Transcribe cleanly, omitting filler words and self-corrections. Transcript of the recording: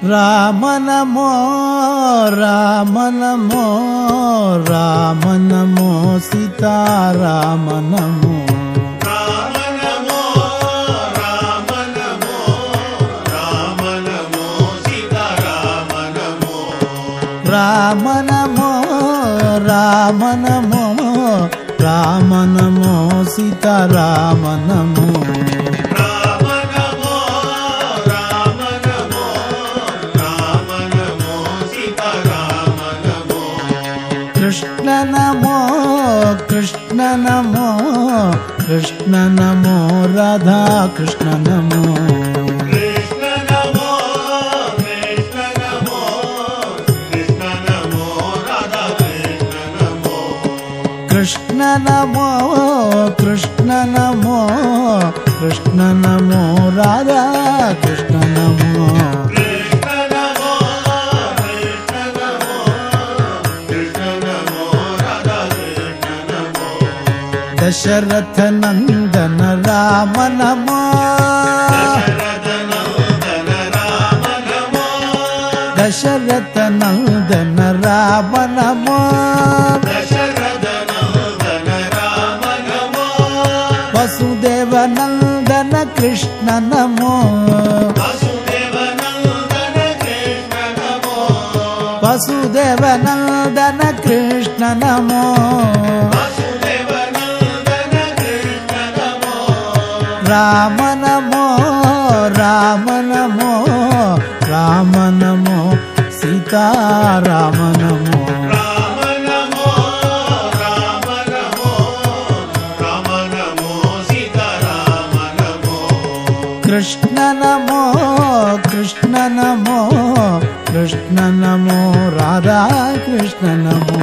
Rama Namo Rama Namo Rama Namo Sitarama Namo Rama Namo Rama Namo Rama Namo Sitarama Namo Rama Namo Rama Namo Rama Namo Sitarama Namo Krishna Namo Krishna Namo Krishna Namo Radha Krishna Namo Krishna Namo Krishna Namo Krishna Namo Radha Krishna Namo Krishna Namo Krishna Namo Krishna Namo Radha Krishna Namo Dasharatha Nandana Rama Namo Dasharatha Nandana Rama Namo Vasudeva Nandana Krishna Namo Vasudeva Nandana Krishna Namo Rama Namo Rama Namo Rama Namo Sitarama Namo Krishna Namo Krishna Namo Krishna Namo Radha Krishna Namo